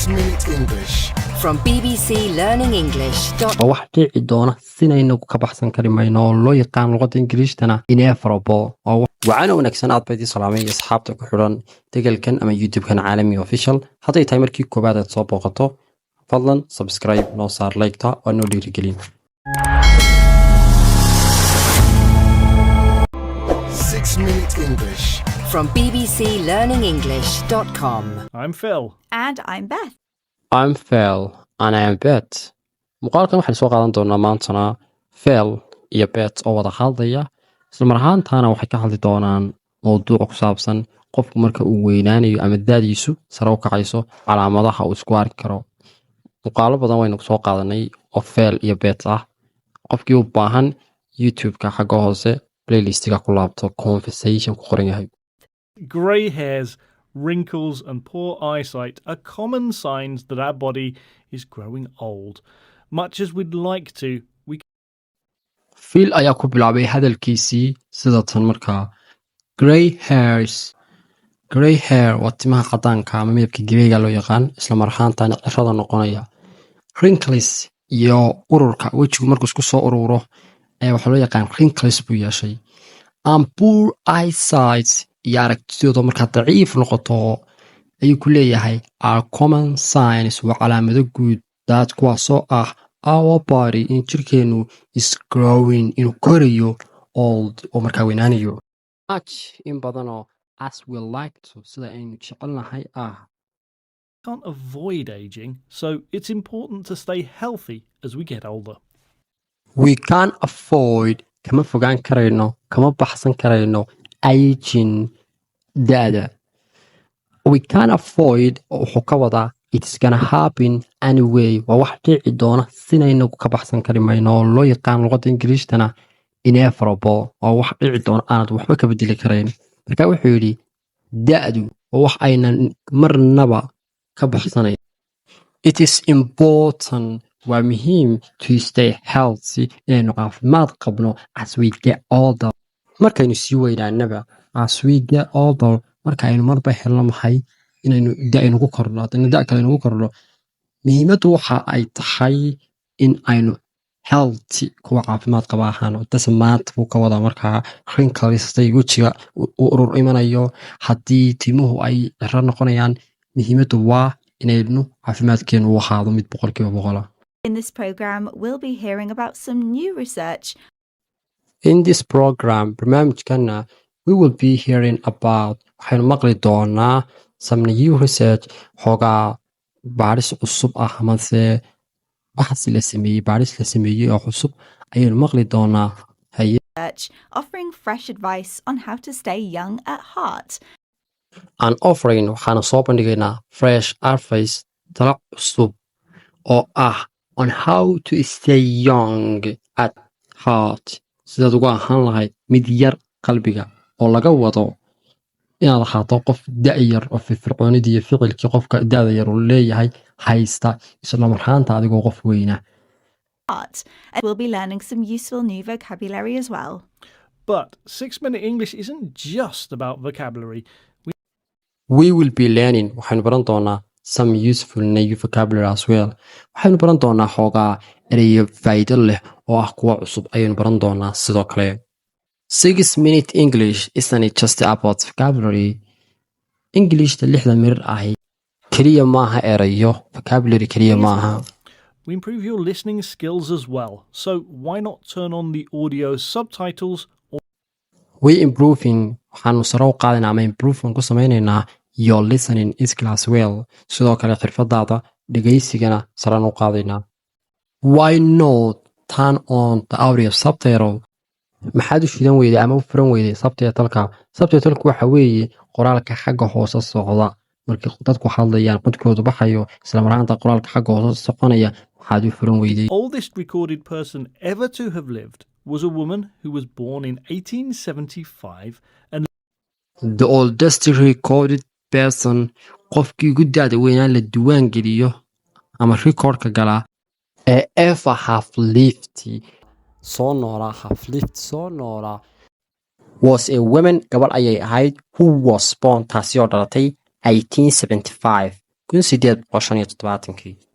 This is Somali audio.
6-Minute English from BBC Learning English. wax dhici doona sinaynu ka baxsan kari mayno oo loo yaqaan luqadda Ingiriistana inevitable oo waxaana wanaagsan aad baydii salaamay asxaabta ku xiran degalkan ama YouTube-kan caalami official haday tahay markii koobaad aad soo booqato fadlan subscribe noo saar like-ta oo noo dhiirigelin 6-Minute English From bbclearningenglish.com. I'm Phil. And I'm Beth. I'm Phil and I am Beth. Muuqaalkan waxaan soo qaadan doonaa maantana Phil iyo Beth oo wada hadlaya isla mar ahaantaana waxay ka hadli doonaan mowduuc ku saabsan qofku marka uu weynaanayo ama daadiisu sare u kacayso calaamadaha uu isku arki karo. Muuqaalo badan waynu soo qaadanay oo Phil iyo Beth ah. Qofkii u baahan YouTube-ka xagga hoose playlistiga ku laabto conversation ku qoran yahay. Grey hairs, wrinkles, and poor eyesight are common signs that our body is growing old. Much as we'd like to, we Phil ayaa ku bilaabay hadalkiisii sida tan markaa grey hairs. Grey hair waa timaha cadaanka ama midabka greyga loo yaqaan isla mar ahaantaana cirrada noqonaya. Wrinkles iyo ururka wejigu markuu isku soo ururo ayaa waxaa loo yaqaan wrinkles buu yeeshay. And poor eyesight iyo aragtidooda markaa daciif noqoto ayuu ku leeyahay are common signs waa calaamado guud daad kuwaasoo ah our body in jirkeenu is growing inuu korayo old oo markaa weynaanayo much in badanoo as we like to sida aynu jecelnahay ah can't avoid aging, so it's important to stay healthy as we get older. we can't afford kama fogaan karayno kama baxsan karayno aging dada we can't avoid wuxuu ka wadaa it's gonna happen anyway waa wax dhici doona sinaynu ka baxsan kari mayno oo loo yaqaan luqadda Ingiriistana inevitable waa wax dhici doona aanad waxba ka bedeli karayn marka wuxuu yidhi da'du waa wax aynan marnaba ka baxsanayn it is important waa muhiim to stay healthy inaynu caafimaad qabno as we get older markaynu sii weynaanaba as we get older marka aynu marba helno maxay inaynu da'aynugu korno haddana da' kale aynugu korno muhiimaddu waxa ay tahay in aynu healthy kuwa caafimaad qaba ahaano dasmaad buu ka wadaa markaa wrinkles-tay wejiga u urur imanayo haddii timuhu ay cirro noqonayaan muhiimaddu waa inaynu caafimaadkeenu u ahaado mid 100%. In this program, we'll be hearing about some new research. In this program, barnaamijkana we will be hearing about waxaynu maqli doonaa some new research xoogaa baaris cusub ah amase baxsi la sameeyey baaris la sameeyey oo cusub ayaynu maqli doonaa haye Research offering fresh advice on how to stay young at heart. aan offering waxaana soo bandhigaynaa fresh advice talo cusub oo ah on how to stay young at heart sidaad ugu ahaan lahayd mid yar qalbiga oo laga wado inaad ahaato qof da'yar oo firfircoonida iyo ficilkii qofka da'da yar uu leeyahay haysta isla marhaanta adigoo qof weyna Heart. And we'll be learning some useful new vocabulary as well. But 6-Minute English isn't just about vocabulary. we will be learning waxaynu baran doonaa some useful new vocabulary as well waxaynu baran doonaa xoogaa ereyo faa'iido leh oo ah kuwa cusub ayaynu baran doonaa sidoo kale 6-Minute English isn't it just about vocabulary Englishta 6 mirir ahi kaliya maaha erayo vocabulary kaliya maaha We improve your listening skills as well, so why not turn on the audio subtitles or we improving waxaanu sare u qaadinaa ama improvement ku samaynaynaa your listening skill as well sidoo kale xirfadaada dhegaysigana saraan u qaadaynaa why not turn on the audio subtitle maxaad u shidan weyday ama u furan weyday subtitle-ku waxa weeye qoraalka xagga hoose socda markii dadku hadlayaan codkoodu baxayo isla marhaanta qoraalka xagga hoose soconaya maxaad u furan weyday oldest recorded person ever to have lived was a woman who was born in 1875 and the oldest recorded person qofkii ugu da'da weynaa la diiwaan geliyo ama recordka galaa ee ever have lived soo noolaa was a woman gabadh ayay ahayd who was born taasi oo dhalatay 1875 1875